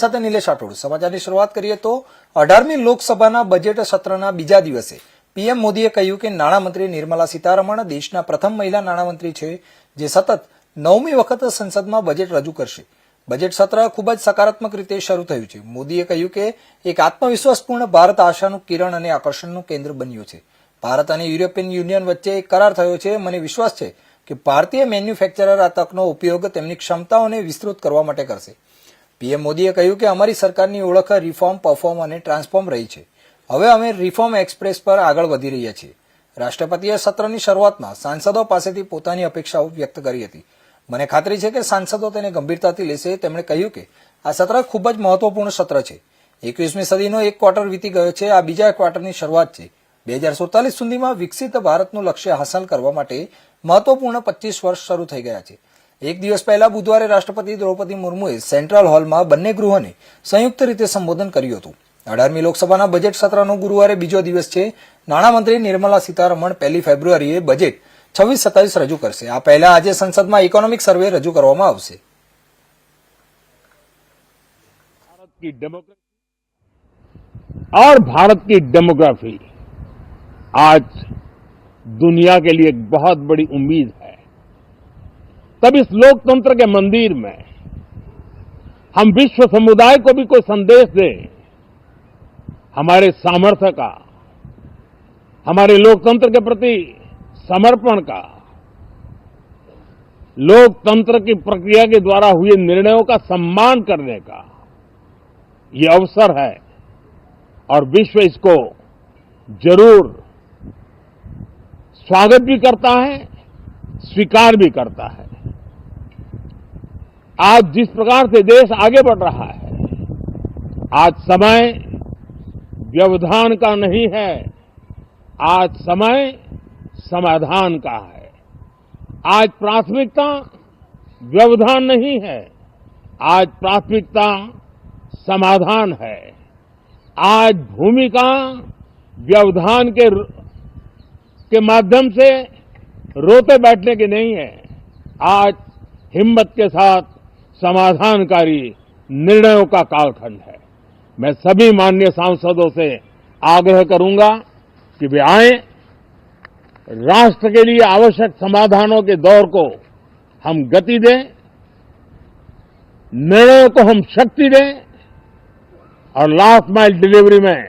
સાથે નિલેશ રાઠોડ સમાચારની શરૂઆત કરીએ તો 18મી લોકસભાના બજેટ સત્રના બીજા દિવસે પીએમ મોદીએ કહ્યું કે નાણામંત્રી નિર્મલા સીતારમણ દેશના પ્રથમ મહિલા નાણામંત્રી છે જે સતત 9મી વખત સંસદમાં બજેટ રજૂ કરશે. બજેટ સત્ર ખૂબ જ સકારાત્મક રીતે શરૂ થયું છે. મોદીએ કહ્યું કે એક આત્મવિશ્વાસપૂર્ણ ભારત આશાનું કિરણ અને આકર્ષણનું કેન્દ્ર બન્યું છે. ભારત અને યુરોપિયન યુનિયન વચ્ચે એક કરાર થયો છે. મને વિશ્વાસ છે કે ભારતીય મેન્યુફેક્ચરર આ તકનો ઉપયોગ તેમની ક્ષમતાઓને વિસ્તૃત કરવા માટે કરશે. પીએમ મોદીએ કહ્યું કે અમારી સરકારની ઓળખ રિફોર્મ, પરફોર્મ અને ટ્રાન્સફોર્મ રહી છે. હવે અમે રિફોર્મ એક્સપ્રેસ પર આગળ વધી રહ્યા છીએ. રાષ્ટ્રપતિએ સત્રની શરૂઆતમાં સાંસદો પાસેથી પોતાની અપેક્ષાઓ વ્યક્ત કરી હતી. મને ખાતરી છે કે સાંસદો તેને ગંભીરતાથી લેશે. તેમણે કહ્યું કે આ સત્ર ખૂબ જ મહત્વપૂર્ણ સત્ર છે. 21મી સદીનો એક ક્વાર્ટર વીતી ગયો છે. આ બીજા ક્વાર્ટરની શરૂઆત છે. 2047 સુધીમાં વિકસિત ભારતનું લક્ષ્ય હાંસલ કરવા માટે મહત્વપૂર્ણ 25 વર્ષ શરૂ થઈ ગયા છે. એક દિવસ પહેલા બુધવારે રાષ્ટ્રપતિ દ્રૌપદી મુર્મુએ સેન્ટ્રલ હોલમાં બંને ગૃહોને સંયુક્ત રીતે સંબોધન કર્યું હતું. 18મી લોકસભાના બજેટ સત્રનો ગુરુવારે બીજો દિવસ છે. નાણામંત્રી નિર્મલા સીતારમણ 1 ફેબ્રુઆરીએ બજેટ 26-27 રજૂ કરશે. આ પહેલા આજે સંસદમાં ઇકોનોમિક સર્વે રજૂ કરવામાં આવશે. भारत की डेमोग्राफी आज दुनिया के लिए एक बहुत बड़ी उम्मीद है. तब इस लोकतंत्र के मंदिर में हम विश्व समुदाय को भी कोई संदेश दें हमारे सामर्थ्य का, हमारे लोकतंत्र के प्रति समर्पण का, लोकतंत्र की प्रक्रिया के द्वारा हुए निर्णयों का सम्मान करने का ये अवसर है और विश्व इसको जरूर स्वागत भी करता है, स्वीकार भी करता है. आज जिस प्रकार से देश आगे बढ़ रहा है, आज समय व्यवधान का नहीं है, आज समय समाधान का है. आज प्राथमिकता व्यवधान नहीं है, आज प्राथमिकता समाधान है. आज भूमिका व्यवधान के माध्यम से रोते बैठने की नहीं है, आज हिम्मत के साथ समाधानकारी निर्णयों का कालखंड है. मैं सभी माननीय सांसदों से आग्रह करूंगा कि वे आए, राष्ट्र के लिए आवश्यक समाधानों के दौर को हम गति दें, निर्णयों को हम शक्ति दें और लास्ट माइल डिलीवरी में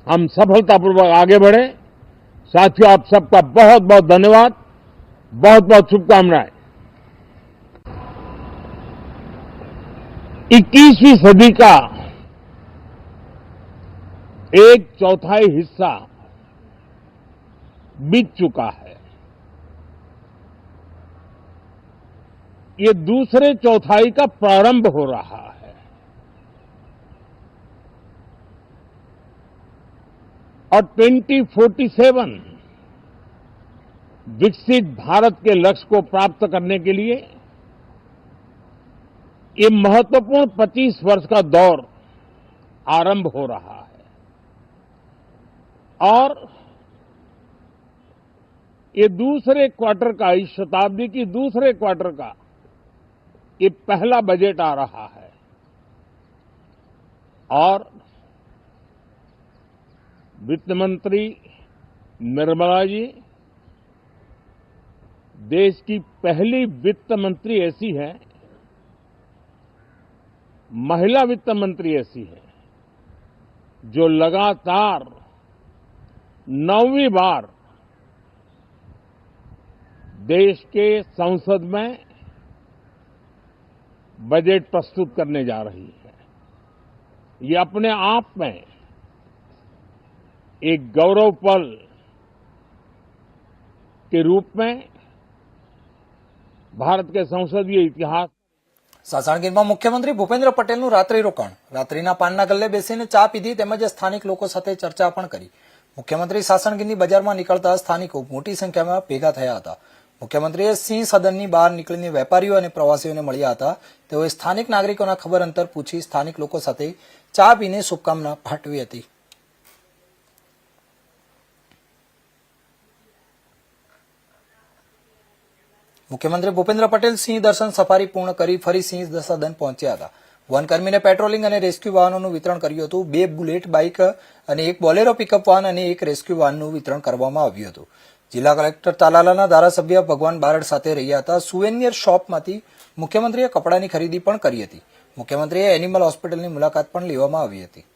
हम सफलतापूर्वक आगे बढ़े. साथियों, आप सबका बहुत बहुत धन्यवाद, बहुत बहुत शुभकामनाएं. 21वीं सदी का 1/4 हिस्सा बीत चुका है. ये दूसरे चौथाई का प्रारंभ हो रहा है और 2047 विकसित भारत के लक्ष्य को प्राप्त करने के लिए ये महत्वपूर्ण 25 वर्ष का दौर आरंभ हो रहा है और ये दूसरे क्वार्टर का, इस शताब्दी की दूसरे क्वार्टर का ये पहला बजट आ रहा है और वित्त मंत्री निर्मला जी देश की पहली वित्त मंत्री ऐसी है, महिला वित्त मंत्री ऐसी है जो लगातार 9वीं बार देश के संसद में बजट प्रस्तुत करने जा रही है. ये अपने आप में एक गौरव पल के रूप में भारत के संसदीय इतिहास. સાસણગીરમાં મુખ્યમંત્રી ભૂપેન્દ્ર પટેલનું રાત્રિ રોકાણ. રાત્રિના પાનના ગલ્લે બેસીને ચા પીધી તેમજ સ્થાનિક લોકો સાથે ચર્ચા પણ કરી. મુખ્યમંત્રી સાસણગીરની બજારમાં નીકળતા સ્થાનિકો મોટી સંખ્યામાં ભેગા થયા હતા. મુખ્યમંત્રીએ સિંહ સદનની બહાર નીકળીને વેપારીઓ અને પ્રવાસીઓને મળ્યા હતા. તેઓએ સ્થાનિક નાગરિકોના ખબર અંતર પૂછી સ્થાનિક લોકો સાથે ચા પીને શુભકામના પાઠવી હતી. મુખ્યમંત્રી ભૂપેન્દ્ર પટેલ સિંહ દર્શન સફારી પૂર્ણ કરી ફરી સિંહ સદન પહોંચ્યા હતા. વનકર્મીને પેટ્રોલિંગ અને રેસ્ક્યુ વાહનોનું વિતરણ કર્યું હતું. 2 બુલેટ બાઇક અને 1 બોલેરો પિકઅપ વાહન અને 1 રેસ્ક્યુ વાહનનું વિતરણ કરવામાં આવ્યું હતું. જિલ્લા કલેક્ટર તાલાલાના ધારાસભ્ય ભગવાન બારડ સાથે રહ્યા હતા. સુવેનિયર શોપમાંથી મુખ્યમંત્રીએ કપડાની ખરીદી પણ કરી હતી. મુખ્યમંત્રીએ એનિમલ હોસ્પિટલની મુલાકાત પણ લેવામાં આવી હતી.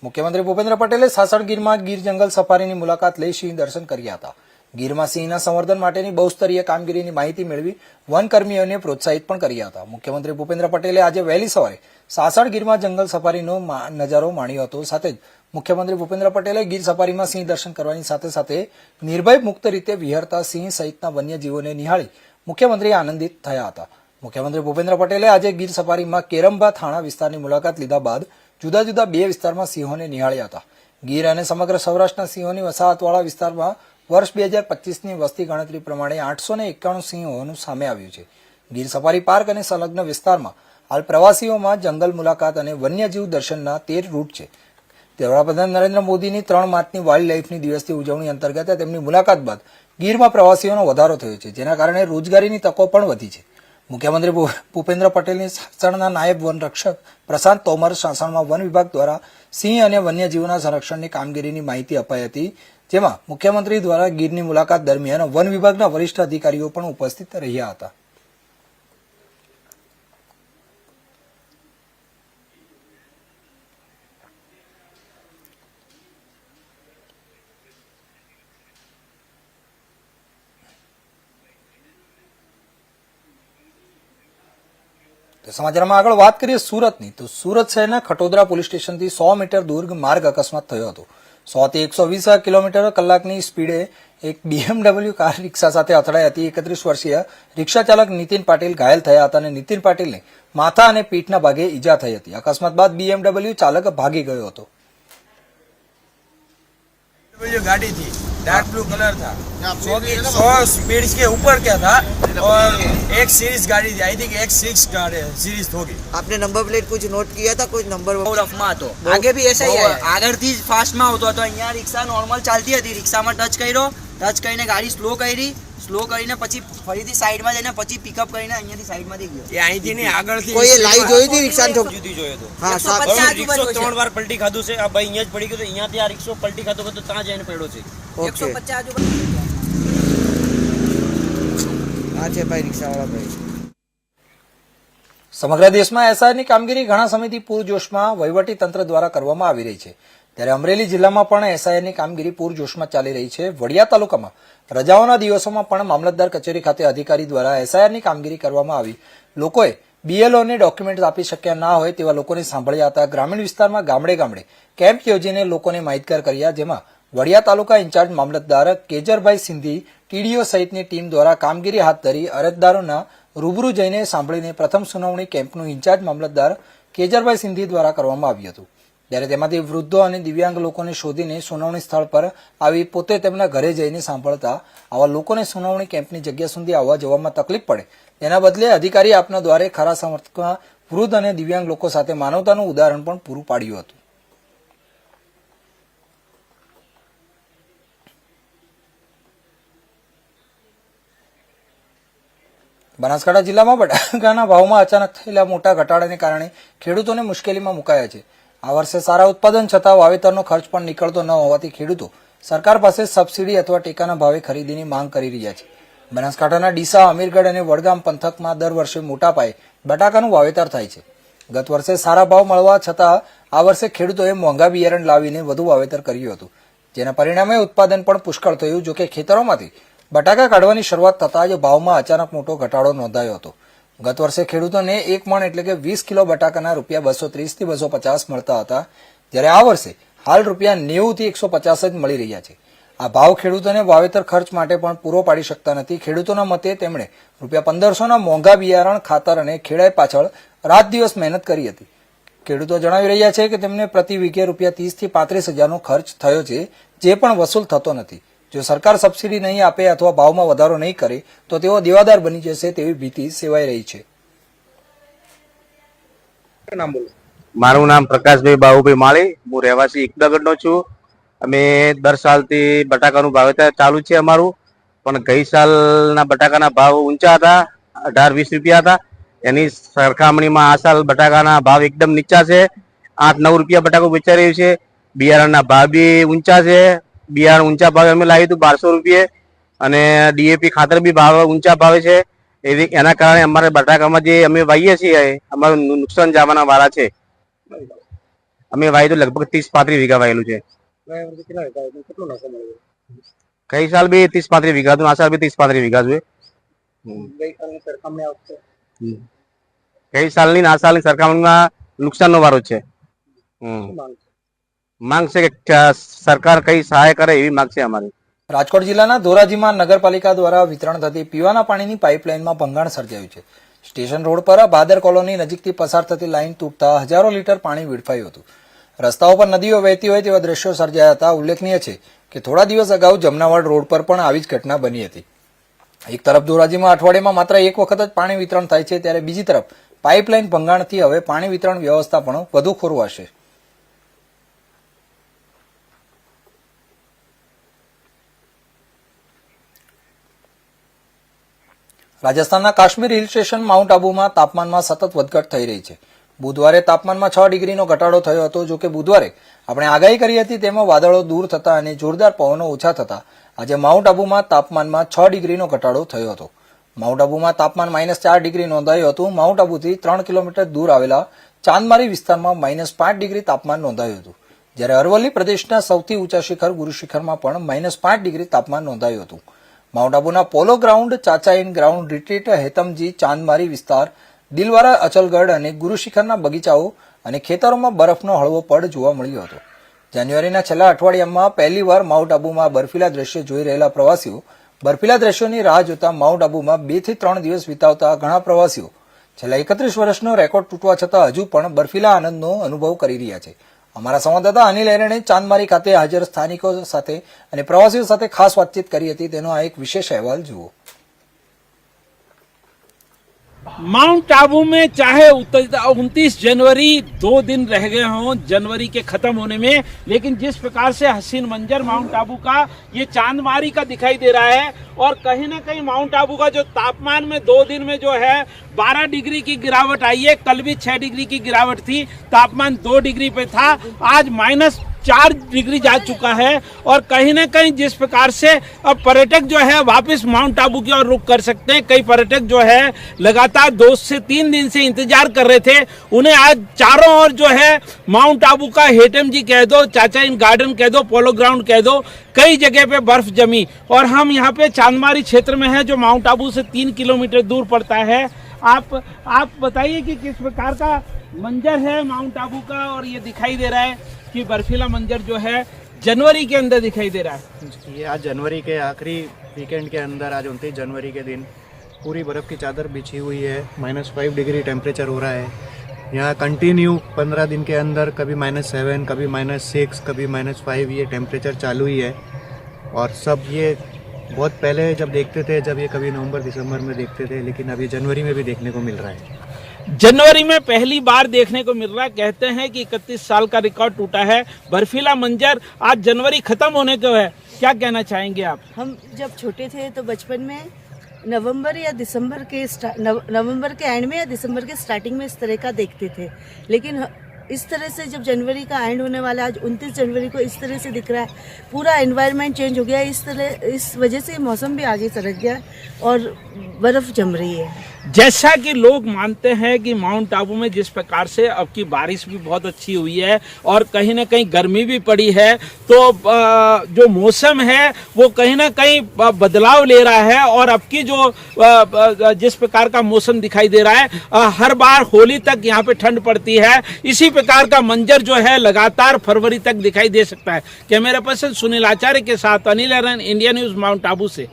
મુખ્યમંત્રી ભૂપેન્દ્ર પટેલે સાસણ ગીરમાં ગીર જંગલ સફારીની મુલાકાત લઈ સિંહ દર્શન કર્યા હતા. ગીરમાં સિંહના સંવર્ધન માટેની બહુસ્તરીય કામગીરીની માહિતી મેળવી વનકર્મીઓને પ્રોત્સાહિત પણ કર્યા હતા. મુખ્યમંત્રી ભૂપેન્દ્ર પટેલે આજે વહેલી સવારે સાસણ ગીરમાં જંગલ સફારીનો નજારો માણ્યો હતો. સાથે જ મુખ્યમંત્રી ભૂપેન્દ્ર પટેલે ગીર સફારીમાં સિંહ દર્શન કરવાની સાથે સાથે નિર્ભય મુક્ત રીતે વિહરતા સિંહ સહિતના વન્યજીવોને નિહાળી મુખ્યમંત્રી આનંદિત થયા હતા. મુખ્યમંત્રી ભૂપેન્દ્ર પટેલે આજે ગીર સફારીમાં કેરંબા થાણા વિસ્તારની મુલાકાત લીધા બાદ જુદા જુદા 2 વિસ્તારમાં સિંહોને નિહાળ્યા હતા. ગીર અને સમગ્ર સૌરાષ્ટ્રના સિંહોની વસાહતવાળા વિસ્તારમાં વર્ષ 2025ની વસ્તી ગણતરી પ્રમાણે 891 સિંહ હોવાનું સામે આવ્યું છે. ગીર સફારી પાર્ક અને સંલગ્ન વિસ્તારમાં હાલ પ્રવાસીઓમાં જંગલ મુલાકાત અને વન્યજીવ દર્શનના 13 રૂટ છે. વડાપ્રધાન નરેન્દ્ર મોદીની 3 માર્ચની વાઇલ્ડ લાઇફની દિવસની ઉજવણી અંતર્ગત તેમની મુલાકાત બાદ ગીરમાં પ્રવાસીઓનો વધારો થયો છે, જેના કારણે રોજગારીની તકો પણ વધી છે. મુખ્યમંત્રી ભૂપેન્દ્ર પટેલની સાસણના નાયબ વન રક્ષક પ્રશાંત તોમર સાસણમાં વન વિભાગ દ્વારા સિંહ અને વન્યજીવોના સંરક્ષણની કામગીરીની માહિતી અપાઈ હતી, જેમાં મુખ્યમંત્રી દ્વારા ગીરની મુલાકાત દરમિયાન વન વિભાગના વરિષ્ઠ અધિકારીઓ પણ ઉપસ્થિત રહ્યા હતા. તો સમાચારમાં આગળ વાત કરીએ સુરતની. તો સુરત શહેરના ખટોદરા પોલીસ સ્ટેશનથી 100 મીટર દૂર માર્ગ અકસ્માત થયો હતો. 100 થી 120 કિલોમીટર કલાકની સ્પીડે એક BMW કાર રિક્ષા સાથે અથડાઈ હતી. 31 વર્ષીય રિક્ષા ચાલક નીતિન પાટીલ ઘાયલ થયા હતા અને નીતિન પાટીલને માથા અને પીઠના ભાગે ઈજા થઈ હતી. અકસ્માત બાદ BMW ચાલક ભાગી ગયો હતો. गाड़ी थी, डार्क ब्लू कलर था, 100 स्पीड के ऊपर क्या था और एक सीरीज गाड़ी थी, आई थिंक एक 6 सीरीज होगी. आपने नंबर प्लेट कुछ नोट किया था, कुछ नंबर બહુ રફમાં હતો. આગે બી એસા ही है. આગળથી જ ફાસ્ટમાં આવતો હતો. અહીંયા રિક્ષા નોર્મલ ચાલતી હતી. રિક્ષામાં ટચ કર્યો, ટચ કરીને ગાડી સ્લો કરીને પછી ફરીથી સાઈડમાં જઈને પછી પિકઅપ કરીને અહીંયાથી સાઈડમાંથી ગયો. એ અહીંથી નહીં આગળથી કોઈ લાઈવ જોઈ હતી રિક્ષાને ઠોક? જુદી જોયો હતો. હા, 150 રિક્ષો 3 વાર પલટી ખાધું છે. આ ભાઈ અહીંયા જ પડી ગયો તો અહીંયાથી આ રિક્ષો પલટી ખાધો તો ત્યાં જઈને પડ્યો છે. ઓકે. 150 આજુબાજુ. આ છે ભાઈ રિક્ષાવાળા ભાઈ. સમગ્ર દેશમાં એસઆઈની કામગીરી ઘણા સમયથી પૂરજોશમાં વહીવટી તંત્ર દ્વારા કરવામાં આવી રહી છે, ત્યારે અમરેલી જિલ્લામાં પણ એસઆઈની કામગીરી પૂરજોશમાં ચાલી રહી છે. વડિયા તાલુકામાં રજાઓના દિવસોમાં પણ મામલતદાર કચેરી ખાતે અધિકારી દ્વારા એસઆઈની કામગીરી કરવામાં આવી. લોકોએ બીએલઓને ડોક્યુમેન્ટ આપી શક્યા ના હોય તેવા લોકોને સાંભળ્યા હતા. ગ્રામીણ વિસ્તારમાં ગામડે ગામડે કેમ્પ યોજીને લોકોને માહિતગાર કર્યા, જેમાં વડિયા તાલુકા ઇન્ચાર્જ મામલતદાર કેજરભાઈ સિંધી, ટીડીઓ સહિતની ટીમ દ્વારા કામગીરી હાથ ધરી અરજદારોના રૂબરૂ જઈને સાંભળીને પ્રથમ સુનાવણી કેમ્પનું ઇન્ચાર્જ મામલતદાર કેજરભાઈ સિંધી દ્વારા કરવામાં આવ્યું હતું. ત્યારે તેમાંથી વૃદ્ધો અને દિવ્યાંગ લોકોને શોધીને સુનાવણી સ્થળ પર આવી પોતે તેમના ઘરે જઈને સાંભળતા આવા લોકોને સુનાવણી કેમ્પની જગ્યા સુધી આવવા જવામાં તકલીફ પડે તેના બદલે અધિકારી આપના દ્વારે ખરા સમર્થમાં વૃદ્ધ અને દિવ્યાંગ લોકો સાથે માનવતાનું ઉદાહરણ પણ પૂરું પાડ્યું હતું. બનાસકાંઠા જિલ્લામાં બટાકાના ભાવમાં અચાનક થયેલા મોટા ઘટાડાને કારણે ખેડૂતોને મુશ્કેલીમાં મુકાયા છે. આ વર્ષે સારા ઉત્પાદન છતાં વાવેતરનો ખર્ચ પણ નીકળતો ન હોવાથી ખેડૂતો સરકાર પાસે સબસિડી અથવા ટેકાના ભાવે ખરીદીની માંગ કરી રહ્યા છે. બનાસકાંઠાના ડીસા, અમીરગઢ અને વડગામ પંથકમાં દર વર્ષે મોટા પાયે બટાકાનું વાવેતર થાય છે. ગત વર્ષે સારા ભાવ મળવા છતાં આ વર્ષે ખેડૂતોએ મોંઘા બિયારણ લાવીને વધુ વાવેતર કર્યું હતું, જેના પરિણામે ઉત્પાદન પણ પુષ્કળ થયું. જોકે ખેતરોમાંથી બટાકા કાઢવાની શરૂઆત થતાં જ ભાવમાં અચાનક મોટો ઘટાડો નોંધાયો હતો. ગત વર્ષે ખેડૂતોને 1 મણ એટલે કે 20 કિલો બટાકાના ₹230 થી 250 મળતા હતા, જ્યારે આ વર્ષે હાલ ₹90 થી 150 જ મળી રહ્યા છે. આ ભાવ ખેડૂતોને વાવેતર ખર્ચ માટે પણ પૂરો પાડી શકતા નથી. ખેડૂતોના મતે તેમણે ₹1500ના મોંઘા બિયારણ, ખાતર અને ખેડાઈ પાછળ રાત દિવસ મહેનત કરી હતી. ખેડૂતો જણાવી રહ્યા છે કે તેમને પ્રતિ વીઘે ₹30 થી 35 હજારનો ખર્ચ થયો છે, જે પણ વસૂલ થતો નથી. જો સરકાર સબસિડી નહીં આપે અથવા ભાવમાં વધારો નહીં કરે તો તેઓ દેવાદાર બની જશે તેવી ભીતિ સેવાઈ રહી છે. મારું નામ પ્રકાશભાઈ બાબુભાઈ માળી, હું રહેવાસી એકદાગઢનો છું. અમે દર સાલથી બટાકાનું વાવેતર ચાલુ છે અમારું. પણ ગઈ સાલના બટાકાના ભાવ ઊંચા હતા, 18-20 રૂપિયા હતા. એની સરખામણીમાં આ સાલ બટાકાના ભાવ એકદમ નીચા છે. 8-9 રૂપિયા બટાકો વેચાઈ રહ્યું છે. બિયારણના ભાવ બી ઊંચા છે. બિયારણ ઊંચા ભાવે અમે લાવ્યું હતું 1200 રૂપિયે, અને ડીએપી ખાતર બી ભાવ ઊંચા ભાવે છે. એના કારણે અમારે બટાકામાં જે અમે વાવીએ છીએ અમારું નુકસાન જવાના વાળા છે. અમે વાવી તો લગભગ 30-35 વીઘા વાયેલું છે. ગઈ સાલ બી 30-35 વીઘા હતું, આ સાલ બી 30-35 વીઘા છે. ગઈ સાલની આ સાલની સરખામણીમાં નુકસાનનો વારો છે. માંગ છે કે સરકાર કઈ સહાય કરે એવી માંગ છે અમારી. રાજકોટ જિલ્લાના ધોરાજીમાં નગરપાલિકા દ્વારા વિતરણ થતી પીવાના પાણીની પાઇપલાઇનમાં ભંગાણ સર્જાયું છે. સ્ટેશન રોડ પર ભાદર કોલોની નજીકથી પસાર થતી લાઇન તૂટતા હજારો લીટર પાણી વેડફાયું હતું. રસ્તાઓ પર નદીઓ વહેતી હોય તેવા દ્રશ્યો સર્જાયા હતા. ઉલ્લેખનીય છે કે થોડા દિવસ અગાઉ જમનાવાડ રોડ પર પણ આવી જ ઘટના બની હતી. એક તરફ ધોરાજીમાં અઠવાડિયામાં માત્ર એક વખત જ પાણી વિતરણ થાય છે, ત્યારે બીજી તરફ પાઇપલાઇન ભંગાણથી હવે પાણી વિતરણ વ્યવસ્થા પણ વધુ ખોરવાશે. રાજસ્થાનના કાશ્મીર હિલ સ્ટેશન માઉન્ટ આબુમાં તાપમાનમાં સતત વધઘટ થઈ રહી છે. બુધવારે તાપમાનમાં 6 ડિગ્રીનો ઘટાડો થયો હતો. જો કે બુધવારે આપણે આગાહી કરી હતી તેમાં વાદળો દૂર થતા અને જોરદાર પવનો ઓછા થતા આજે માઉન્ટ આબુમાં તાપમાનમાં 6 ડિગ્રીનો ઘટાડો થયો હતો. માઉન્ટ આબુમાં તાપમાન -4 ડિગ્રી નોંધાયું હતું. માઉન્ટ આબુથી 3 કિલોમીટર દૂર આવેલા ચાંદમારી વિસ્તારમાં -5 ડિગ્રી તાપમાન નોંધાયું હતું. જ્યારે અરવલ્લી પ્રદેશના સૌથી ઊંચા શિખર ગુરુ શિખરમાં પણ -5 ડિગ્રી તાપમાન નોંધાયું હતું. માઉન્ટ આબુના polo ground, Chachain ground, retreat, Hetamji, Chandmari વિસ્તાર, દિલવારા, અચલગઢ અને ગુરુ શિખરના બગીચાઓ અને ખેતરોમાં બરફનો હળવો પડ જોવા મળ્યો હતો. જાન્યુઆરીના છેલ્લા અઠવાડિયામાં પહેલીવાર માઉન્ટ આબુમાં બર્ફીલા દ્રશ્યો જોઈ રહેલા પ્રવાસીઓ બર્ફીલા દ્રશ્યોની રાહ જોતા માઉન્ટ આબુમાં 2 થી 3 દિવસ વિતાવતા ઘણા પ્રવાસીઓ છેલ્લા 31 વર્ષનો રેકોર્ડ તૂટવા છતાં હજુ પણ બર્ફીલા આનંદનો અનુભવ કરી રહ્યા છે. અમારા સંવાદદાતા અનિલ એરણે ચાંદમારી ખાતે હાજર સ્થાનિકો સાથે અને પ્રવાસીઓ સાથે ખાસ વાતચીત કરી હતી. તેનો આ એક વિશેષ અહેવાલ જુઓ. माउंट आबू में चाहे 29 जनवरी 2 दिन रह गए हों जनवरी के खत्म होने में, लेकिन जिस प्रकार से हसीन मंजर माउंट आबू का ये चांदमारी का दिखाई दे रहा है, और कहीं ना कहीं माउंट आबू का जो तापमान में 2 दिन में जो है 12 डिग्री की गिरावट आई है. कल भी 6 डिग्री की गिरावट थी, तापमान 2 डिग्री पे था, आज -4 डिग्री जा चुका है. और कहीं ना कहीं जिस प्रकार से अब पर्यटक जो है वापस माउंट आबू की ओर रुख कर सकते हैं. कई पर्यटक जो है लगातार 2 से 3 दिन से इंतजार कर रहे थे. उन्हें आज चारों ओर जो है माउंट आबू का हेटम जी कह दो, चाचाइन गार्डन कह दो, पोलो ग्राउंड कह दो, कई जगह पे बर्फ जमी. और हम यहाँ पे चांदमारी क्षेत्र में है जो माउंट आबू से 3 किलोमीटर दूर पड़ता है. आप बताइए कि किस प्रकार का मंजर है माउंट आबू का, और ये दिखाई दे रहा है कि बर्फीला मंजर जो है जनवरी के अंदर दिखाई दे रहा है. ये आज जनवरी के आखिरी वीकेंड के अंदर, आज 29 जनवरी के दिन पूरी बर्फ़ की चादर बिछी हुई है. -5 डिग्री टेम्परेचर हो रहा है यहाँ कंटिन्यू. 15 दिन के अंदर कभी -7, कभी -6, कभी -5 ये टेम्परेचर चालू ही है. और सब ये बहुत पहले जब देखते थे, जब ये कभी नवंबर दिसंबर में देखते थे, लेकिन अभी जनवरी में भी देखने को मिल रहा है. जनवरी में पहली बार देखने को मिल रहा है. कहते हैं कि 31 साल का रिकॉर्ड टूटा है. बर्फीला मंजर आज जनवरी खत्म होने को है, क्या कहना चाहेंगे आप? हम जब छोटे थे तो बचपन में नवंबर या दिसंबर के नवंबर के एंड में या दिसंबर के स्टार्टिंग में इस तरह का देखते थे, लेकिन इस तरह से जब जनवरी का एंड होने वाला, आज 29 जनवरी को इस तरह से दिख रहा है. पूरा एनवायरनमेंट चेंज हो गया. इस वजह से मौसम भी आगे सरक गया और बर्फ जम रही है. जैसा कि लोग मानते हैं कि माउंट आबू में जिस प्रकार से अब की बारिश भी बहुत अच्छी हुई है और कहीं ना कहीं गर्मी भी पड़ी है, तो जो मौसम है वो कहीं ना कहीं बदलाव ले रहा है. और अब की जो जिस प्रकार का मौसम दिखाई दे रहा है, हर बार होली तक यहाँ पे ठंड पड़ती है. इसी प्रकार का मंजर जो है लगातार फरवरी तक दिखाई दे सकता है. कैमरा पर्सन सुनील आचार्य के साथ अनिल एरन, इंडिया न्यूज, माउंट आबू से.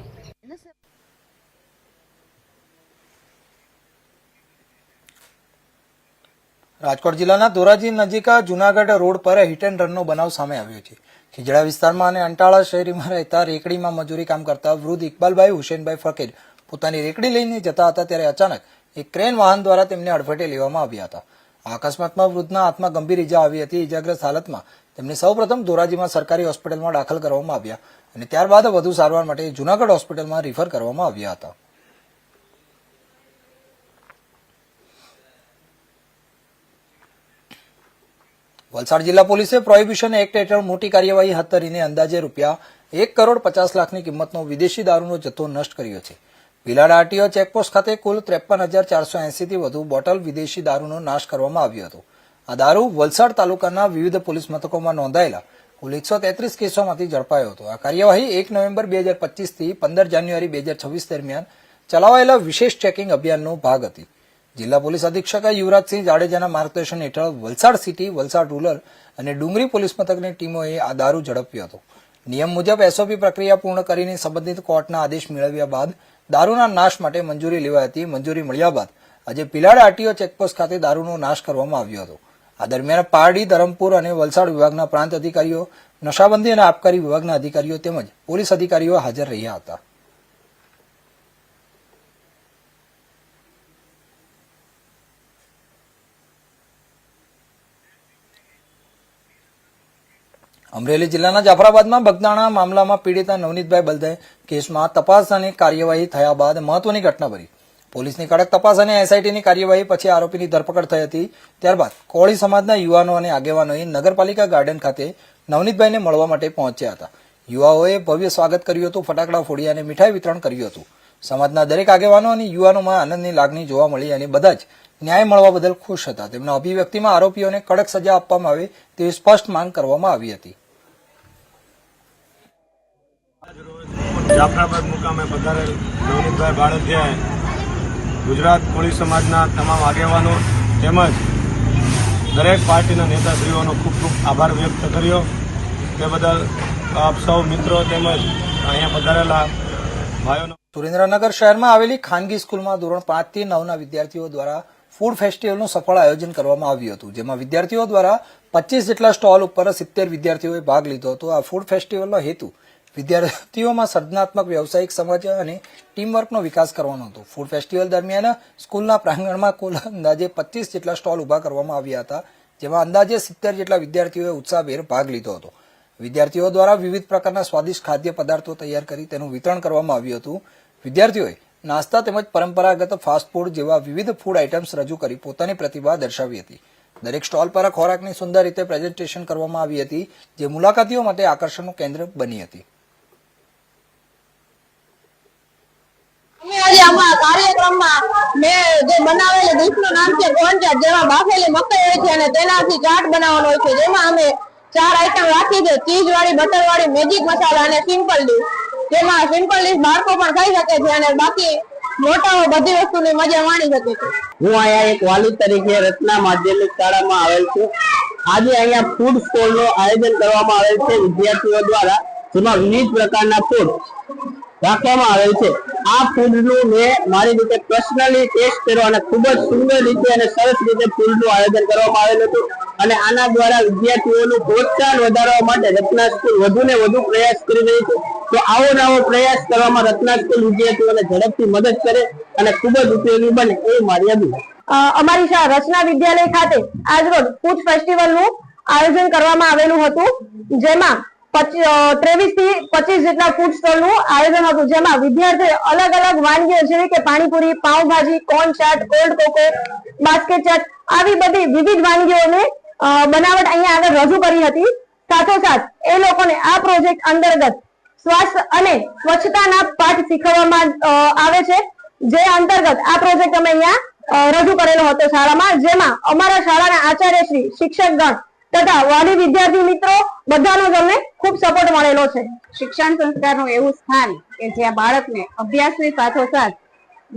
રાજકોટ જિલ્લાના ધોરાજી નજીક જૂનાગઢ રોડ પર હિટ એન્ડ રનનો બનાવ સામે આવ્યો છે. ખીજડા વિસ્તારમાં અને અંટાળા શહેરીમાં રહેતા રેકડીમાં મજૂરી કામ કરતા વૃદ્ધ ઇકબાલભાઈ હુસેનભાઈ ફકીર પોતાની રેકડી લઈને જતા હતા, ત્યારે અચાનક એક ક્રેન વાહન દ્વારા તેમને અડફેટે લેવામાં આવ્યા હતા. આ અકસ્માતમાં વૃદ્ધના હાથમાં ગંભીર ઈજા આવી હતી. ઈજાગ્રસ્ત હાલતમાં તેમને સૌપ્રથમ ધોરાજીમાં સરકારી હોસ્પિટલમાં દાખલ કરવામાં આવ્યા અને ત્યારબાદ વધુ સારવાર માટે જૂનાગઢ હોસ્પિટલમાં રિફર કરવામાં આવ્યા હતા. વલસાડ જિલ્લા પોલીસે પ્રોહિબિશન એક્ટ હેઠળ મોટી કાર્યવાહી હાથ ધરીને અંદાજે ₹1,50,00,000ની કિંમતનો વિદેશી દારૂનો જથ્થો નષ્ટ કર્યો છે. ભીલાડ આરટીઓ ચેકપોસ્ટ ખાતે કુલ 53,480થી વધુ બોટલ વિદેશી દારૂનો નાશ કરવામાં આવ્યો હતો. આ દારૂ વલસાડ તાલુકાના વિવિધ પોલીસ મથકોમાં નોંધાયેલા કુલ 133 કેસોમાંથી ઝડપાયો હતો. આ કાર્યવાહી 1 નવેમ્બર 2025 થી 15 જાન્યુઆરી 2026 દરમિયાન ચલાવાયેલા વિશેષ ચેકિંગ અભિયાનનો ભાગ હતી. જિલ્લા પોલીસ અધિક્ષક યુવરાજસિંહ જાડેજાના માર્ગદર્શન હેઠળ વલસાડ સિટી, વલસાડ રૂરલ અને ડુંગરી પોલીસ મથકની ટીમોએ આ દારૂ ઝડપ્યો હતો. નિયમ મુજબ એસઓપી પ્રક્રિયા પૂર્ણ કરીને સંબંધિત કોર્ટના આદેશ મેળવ્યા બાદ દારૂના નાશ માટે મંજૂરી લેવાઈ હતી. મંજૂરી મળ્યા બાદ આજે ભીલાડ આરટીઓ ચેકપોસ્ટ ખાતે દારૂનો નાશ કરવામાં આવ્યો હતો. આ દરમિયાન પારડી, ધરમપુર અને વલસાડ વિભાગના પ્રાંત અધિકારીઓ, નશાબંધી અને આબકારી વિભાગના અધિકારીઓ તેમજ પોલીસ અધિકારીઓ હાજર રહ્યા હતા. અમરેલી જિલ્લાના જાફરાબાદમાં બગદાણા મામલામાં પીડિતા નવનીતભાઈ બલદે કેસમાં તપાસ અને કાર્યવાહી થયા બાદ મહત્વની ઘટના બની. પોલીસની કડક તપાસ અને એસઆઈટીની કાર્યવાહી પછી આરોપીની ધરપકડ થઈ હતી. ત્યારબાદ કોળી સમાજના યુવાનો અને આગેવાનોએ નગરપાલિકા ગાર્ડન ખાતે નવનીતભાઈને મળવા માટે પહોંચ્યા હતા. યુવાઓએ ભવ્ય સ્વાગત કર્યું હતું, ફટાકડા ફોડી અને મીઠાઈ વિતરણ કર્યું હતું. સમાજના દરેક આગેવાનો અને યુવાનોમાં આનંદની લાગણી જોવા મળી અને બધા જ ન્યાય મળવા બદલ ખુશ હતા. તેમના અભિવ્યક્તિમાં આરોપીઓને કડક સજા આપવામાં આવે તેવી સ્પષ્ટ માંગ કરવામાં આવી હતી. જાફરાબાદ મુકામે પધારેલ નવનીતભાઈ બાળદિયાએ ગુજરાત કોળી સમાજના તમામ આગેવાનો તેમજ દરેક પાર્ટીના નેતાશ્રીઓનો ખૂબ ખૂબ આભાર વ્યક્ત કર્યો. તે બદલ આપ સૌ મિત્રો તેમજ અહીંયા પધારેલા ભાઈઓનો. સુરેન્દ્રનગર શહેરમાં આવેલી ખાનગી સ્કૂલમાં ધોરણ 5 થી 9ના વિદ્યાર્થીઓ દ્વારા ફૂડ ફેસ્ટિવલનું સફળ આયોજન કરવામાં આવ્યું હતું, જેમાં વિદ્યાર્થીઓ દ્વારા 25 જેટલા સ્ટોલ ઉપર 70 વિદ્યાર્થીઓએ ભાગ લીધો હતો. આ ફૂડ ફેસ્ટિવલનો હેતુ વિદ્યાર્થીઓમાં સર્જનાત્મક વ્યવસાયિક સમજ અને ટીમવર્કનો વિકાસ કરવાનો હતો. ફૂડ ફેસ્ટિવલ દરમિયાન સ્કૂલના પ્રાંગણમાં કુલ અંદાજે 25 જેટલા સ્ટોલ ઉભા કરવામાં આવ્યા હતા, જેમાં અંદાજે 70 જેટલા વિદ્યાર્થીઓએ ઉત્સાહભેર ભાગ લીધો હતો. વિદ્યાર્થીઓ દ્વારા વિવિધ પ્રકારના સ્વાદિષ્ટ ખાદ્ય પદાર્થો તૈયાર કરી તેનું વિતરણ કરવામાં આવ્યું હતું. વિદ્યાર્થીઓએ નાસ્તા તેમજ પરંપરાગત ફાસ્ટ ફૂડ જેવા વિવિધ ફૂડ આઇટમ્સ રજૂ કરી પોતાની પ્રતિભા દર્શાવી હતી. દરેક સ્ટોલ પર ખોરાકની સુંદર રીતે પ્રેઝન્ટેશન કરવામાં આવી હતી, જે મુલાકાતીઓ માટે આકર્ષણનું કેન્દ્ર બની હતી. આજે આમાં કાર્યક્રમમાં મેં જે બનાવેલી ડીશનું નામ છે કોર્ન ચાટ, જેમાં બાફેલી મકાઈ હોય છે અને તેનાથી ચાટ બનાવવાનો હોય છે, જેમાં અમે 4 આઈટમ રાખી છે: ચીઝ વાળી, બટર વાળી, મેજિક મસાલા અને સિમ્પલ ડીશ. જેમાં સિમ્પલ ડીશ બાળકો પણ ખાઈ શકે છે અને બાકી મોટાઓ બધી વસ્તુની મજા માણી શકે છે. હું અહીંયા એક વાલી તરીકે રત્ના માધ્યમિક શાળામાં આવેલ છું. આજે અહીંયા ફૂડ સ્ટોલનું આયોજન કરવામાં આવેલ છે વિદ્યાર્થીઓ દ્વારા, જેમાં વિવિધ પ્રકારના ફૂડ રાખવામાં આવેલ છે. આ ફૂડનું મેં મારી રીતે પર્સનલી ટેસ્ટ કર્યો અને ખૂબ જ સુંદર રીતે અને સરસ રીતે ફૂડનું આયોજન કરવામાં આવેલું હતું. અને આના દ્વારા વિદ્યાર્થીઓનું પ્રોત્સાહન વધારવા માટે રત્ના સ્કૂલ વધુને વધુ પ્રયાસ કરી રહી છે. તો આવો નવો પ્રયાસ કરવામાં રત્ના સ્કૂલ વિદ્યાર્થીઓને ઝડપથી મદદ કરે અને ખૂબ જ ઉપયોગી બને એ મારી અભિપ્રાય. અમારી શાળા રચના વિદ્યાલય ખાતે આજરોજ ફૂડ ફેસ્ટિવલનું આયોજન કરવામાં આવેલું હતું, જેમાં 23 થી 25 જેટલા ફૂડ સ્ટોલનું આયોજન હતું, જેમાં વિદ્યાર્થીઓ અલગ અલગ વાનગીઓ જેવી કે panipuri, pav bhaji, corn chaat, cold cocoa, basket chaat આવી બધી વિવિધ વાનગીઓને બનાવટ અહીંયા આગળ રજૂ કરી હતી. સાથોસાથ એ લોકોને આ પ્રોજેક્ટ અંતર્ગત સ્વાસ્થ્ય અને સ્વચ્છતાના પાઠ શીખવવામાં આવે છે, જે અંતર્ગત આ પ્રોજેક્ટ અમે અહીંયા રજૂ કરેલો હતો શાળામાં, જેમાં અમારા શાળાના આચાર્યશ્રી, શિક્ષકગણ તથા વાલી વિદ્યાર્થી મિત્રો બધાનો અમને ખૂબ સપોર્ટ મળેલો છે. શિક્ષણ સંસ્કારનું એવું સ્થાન કે જ્યાં બાળકને અભ્યાસની સાથોસાથ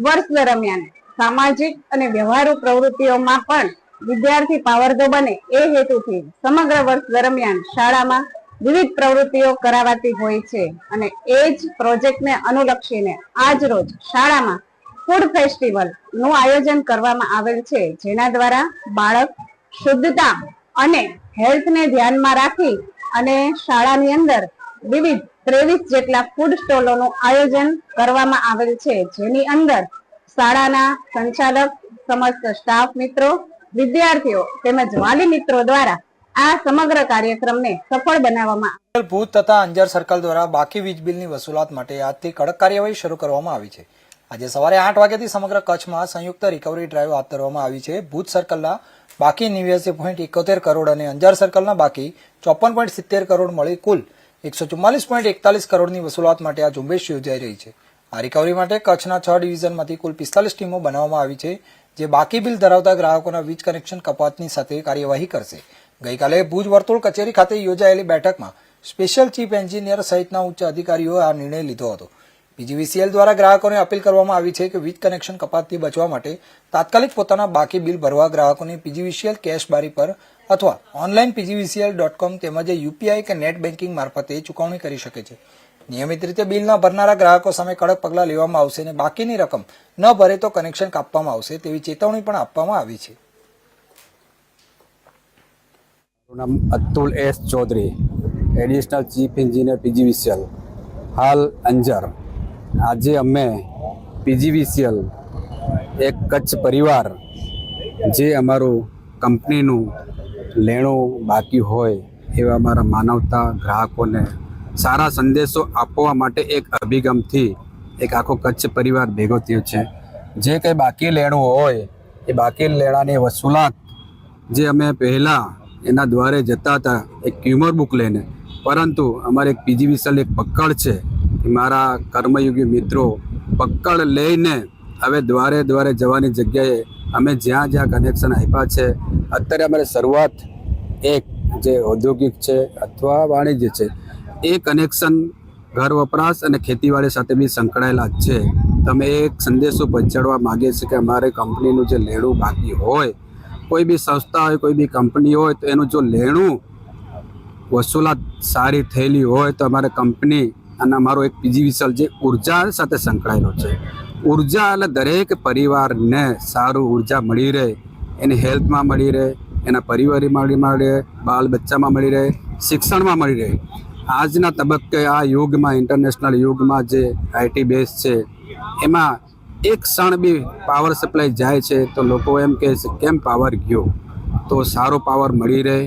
વર્ષ દરમિયાન સામાજિક અને વ્યવહારુ પ્રવૃત્તિઓમાં પણ વિદ્યાર્થી પાવરદો બને એ હેતુથી સમગ્ર વર્ષ દરમિયાન શાળામાં વિવિધ પ્રવૃત્તિઓ કરાવાતી હોય છે. અને એ જ પ્રોજેક્ટને અનુલક્ષીને આજ રોજ શાળામાં ફૂડ ફેસ્ટિવલ નું આયોજન કરવામાં આવેલ છે, જેના દ્વારા બાળક શુદ્ધતા અને હેલ્થને ધ્યાનમાં રાખી અને શાળાની અંદર વિવિધ 23 જેટલા ફૂડ સ્ટોલોનું આયોજન કરવામાં આવેલ છે, જેની અંદર શાળાના સંચાલક, સમસ્ત સ્ટાફ મિત્રો, વિદ્યાર્થીઓ તેમજ વાલી મિત્રો દ્વારા આ સમગ્ર કાર્યક્રમને સફળ બનાવવામાં ભુજ તથા અંજાર સર્કલ દ્વારા બાકી વીજ બિલની વસૂલાત માટે આજથી કડક કાર્યવાહી શરૂ કરવામાં આવી છે. આજે સવારે 8 વાગ્યાથી સમગ્ર કચ્છમાં સંયુક્ત રિકવરી ડ્રાઈવ હાથ ધરવામાં આવી છે. ભુજ સર્કલના બાકી 89.71 કરોડ અને અંજાર સર્કલના બાકી 54.70 કરોડ મળી કુલ 144.41 કરોડની વસૂલાત માટે આ ઝુંબેશ યોજાઈ રહી છે. આ રિકવરી માટે કચ્છના 6 ડિવિઝનમાંથી કુલ 45 ટીમો બનાવવામાં આવી છે, જે બાકી બિલ ધરાવતા ગ્રાહકોના વીજ કનેક્શન કપાતની સાથે કાર્યવાહી કરશે. ગઈકાલે ભુજ વર્તુળ કચેરી ખાતે યોજાયેલી બેઠકમાં સ્પેશિયલ ચીફ એન્જિનિયર સહિતના ઉચ્ચ અધિકારીઓએ આ નિર્ણય લીધો હતો. પીજીવીસીએલ દ્વારા ગ્રાહકોને અપીલ કરવામાં આવી છે કે વીજ કનેક્શન કપાતથી બચવા માટે તાત્કાલિક પોતાના બાકી બિલ ભરવા ગ્રાહકોને પીજીવીસીએલ કેશ બારી પર અથવા ઓનલાઈન pgvcl.com તેમજ યુપીઆઈ કે નેટ બેન્કિંગ મારફતે ચૂકવણી કરી શકે છે. નિયમિત રીતે બિલ ન ભરનારા ગ્રાહકો સામે કડક પગલાં લેવામાં આવશે અને બાકીની રકમ ન ભરે તો કનેક્શન કાપવામાં આવશે તેવી ચેતવણી પણ આપવામાં આવી છે. નામ Atul S Chaudhari, additional chief engineer PGVCL, હાલ અંજાર. આજે અમે પીજીવીસીએલ એક કચ્છ પરિવાર જે અમારું કંપનીનું લેણું બાકી હોય એવા અમારા માનવતા ગ્રાહકોને સારા સંદેશો આપવા માટે એક અભિગમથી એક આખો કચ્છ પરિવાર ભેગો થયો છે. જે કંઈ બાકી લેણું હોય એ બાકી લેણાની વસૂલાત જે અમે પહેલાં એના દ્વારે જતા હતા એક ક્યુમર બુક લઈને, પરંતુ અમારે એક પીજીવીસીએલ એક પકડ છે કે મારા કર્મયોગી મિત્રો પકડ લઈને હવે દ્વારે દ્વારે જવાની જગ્યાએ અમે જ્યાં જ્યાં કનેક્શન આપ્યા છે, અત્યારે અમારી શરૂઆત એક જે ઔદ્યોગિક છે અથવા વાણિજ્ય છે એ કનેક્શન ઘર વપરાશ અને ખેતીવાડી સાથે બી સંકળાયેલા જ છે. તમે એક સંદેશો પહોંચાડવા માગીએ છીએ કે અમારે કંપનીનું જે લેણું બાકી હોય, કોઈ બી સંસ્થા હોય, કોઈ બી કંપની હોય, તો એનું જો લેણું વસૂલાત સારી થયેલી હોય તો અમારે કંપની અને અમારો એક પીજીવીસીએલ જે ઉર્જા સાથે સંકળાયેલો છે, ઉર્જા એટલે દરેક પરિવારને સારું ઉર્જા મળી રહે, એની હેલ્થમાં મળી રહે, એના પરિવારમાં મળી રહે, બાળ બચ્ચામાં મળી રહે, શિક્ષણમાં મળી રહે. આજના તબક્કે આ યુગમાં, ઇન્ટરનેશનલ યુગમાં જે આઈટી બેઝ છે એમાં એક ક્ષણ બી પાવર સપ્લાય જાય છે તો લોકો એમ કહે છે કેમ પાવર ગયો, તો સારો પાવર મળી રહે.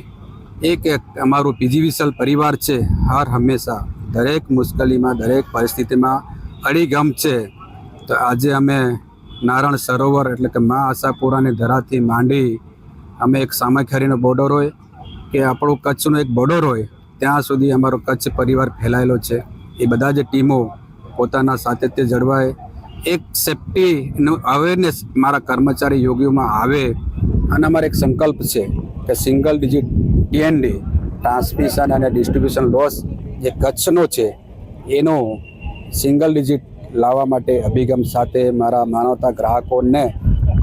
એક અમારું પીજીવીસીએલ પરિવાર છે હર હંમેશા દરેક મુશ્કેલીમાં, દરેક પરિસ્થિતિમાં અડીગમ છે. તો આજે અમે નારાયણ સરોવર એટલે કે મા આશાપુરાની ધરાથી માંડી અમે એક સામખિયારીનો બોર્ડર હોય કે આપણું કચ્છનો એક બોર્ડર હોય ત્યાં સુધી અમારો કચ્છ પરિવાર ફેલાયેલો છે. એ બધા જ ટીમો પોતાના સાતત્ય જળવાય, એક સેફ્ટીનું અવેરનેસ મારા કર્મચારી યોગીઓમાં આવે. અને અમારો એક સંકલ્પ છે કે સિંગલ ડિજિટ ટીએનડી ટ્રાન્સમિશન અને ડિસ્ટ્રીબ્યુશન લોસ જે કચ્છનો છે એનો સિંગલ ડિજિટ લાવવા માટે અભિગમ સાથે મારા માનવતા ગ્રાહકોને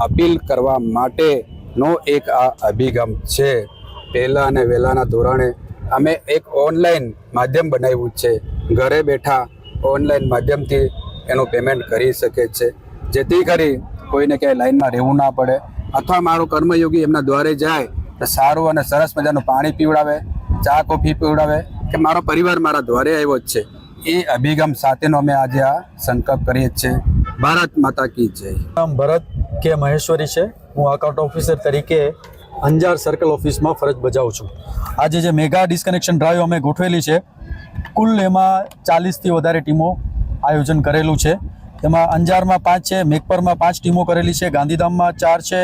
અપીલ કરવા માટેનો એક આ અભિગમ છે. પહેલાં અને વહેલાના ધોરણે અમે એક ઓનલાઈન માધ્યમ બનાવ્યું છે, ઘરે બેઠા ઓનલાઈન માધ્યમથી એનું પેમેન્ટ કરી શકે છે, જેથી કરી કોઈને ક્યાંય લાઈનમાં રહેવું ના પડે. અથવા મારો કર્મયોગી એમના દ્વારે જાય તો સારું અને સરસ મજાનું પાણી પીવડાવે, ચા કોફી પીવડાવે કે મારો પરિવાર મારા દ્વારે આવ્યો જ છે. એ અભિગમ સાથેનો અમે આજે આ સંકલ્પ કરીએ છીએ. ભારત માતા કી જય. નામ ભરત કે મહેશ્વરી છે. હું અકાઉન્ટ ઓફિસર તરીકે અંજાર સર્કલ ઓફિસમાં ફરજ બજાવું છું. આજે જે મેગા ડિસ્કનેક્શન ડ્રાઈવ અમે ગોઠવેલી છે, કુલ એમાં 40થી વધારે ટીમો આયોજન કરેલું છે. એમાં અંજારમાં 5 છે, મેઘપરમાં 5 ટીમો કરેલી છે, ગાંધીધામમાં 4 છે,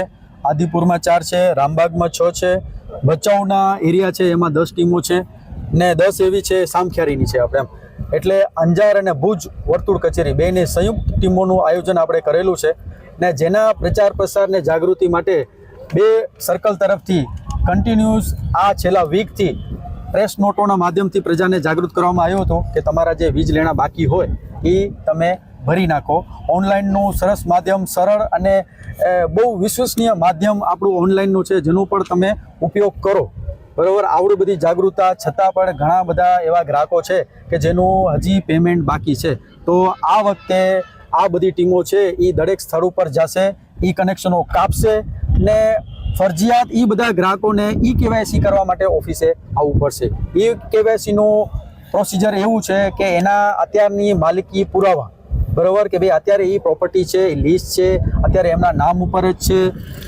આદિપુરમાં 4 છે, રામબાગમાં 6 છે, ભચાઉના એરિયા છે એમાં 10 ટીમો છે ને 10 એવી છે સામખિયારીની છે આપણે એમ. એટલે અંજાર અને ભુજ વર્તુળ કચેરી બેની સંયુક્ત ટીમોનું આયોજન આપણે કરેલું છે ને જેના પ્રચાર પ્રસાર ને જાગૃતિ માટે 2 સર્કલ તરફથી કન્ટિન્યુઅસ આ છેલ્લા વીકથી પ્રેસ નોટોના માધ્યમથી પ્રજાને જાગૃત કરવામાં આવ્યો હતો કે તમારા જે વીજ લેણા બાકી હોય એ તમે ભરી નાખો. ઓનલાઈનનું સરસ માધ્યમ, સરળ અને બહુ વિશ્વસનીય માધ્યમ આપણું ઓનલાઈનનું છે, જેનું પણ તમે ઉપયોગ કરો. બરાબર, આવડી બધી જાગૃતતા છતાં પણ ઘણા બધા એવા ગ્રાહકો છે કે જેનું હજી પેમેન્ટ બાકી છે. તો આ વખતે આ બધી ટીમો છે એ દરેક સ્થળ ઉપર જશે, ઈ કનેક્શનો કાપશે ને ફરજિયાત એ બધા ગ્રાહકોને ઈ કેવાયસી કરવા માટે ઓફિસે આવવું પડશે. ઈ કેવાયસીનું પ્રોસિજર એવું છે કે એના અત્યારની માલિકી પુરાવા બરોબર, કે ભાઈ અત્યારે એ પ્રોપર્ટી છે, એ લીઝ છે, અત્યારે એમના નામ ઉપર જ છે,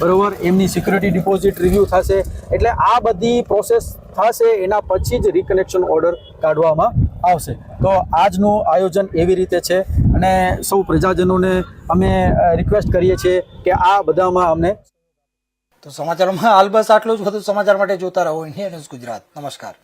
બરોબર, એમની સિક્યુરિટી ડિપોઝિટ રિવ્યૂ થશે, એટલે આ બધી પ્રોસેસ થશે, એના પછી જ રિકનેક્શન ઓર્ડર કાઢવામાં આવશે. તો આજનું આયોજન એવી રીતે છે અને સૌ પ્રજાજનોને અમે રિક્વેસ્ટ કરીએ છીએ કે આ બધામાં અમને. તો સમાચારોમાં હાલ બસ આટલું જ. વધુ સમાચાર માટે જોતા રહો ઇન્ડિયા ન્યૂઝ ગુજરાત. નમસ્કાર.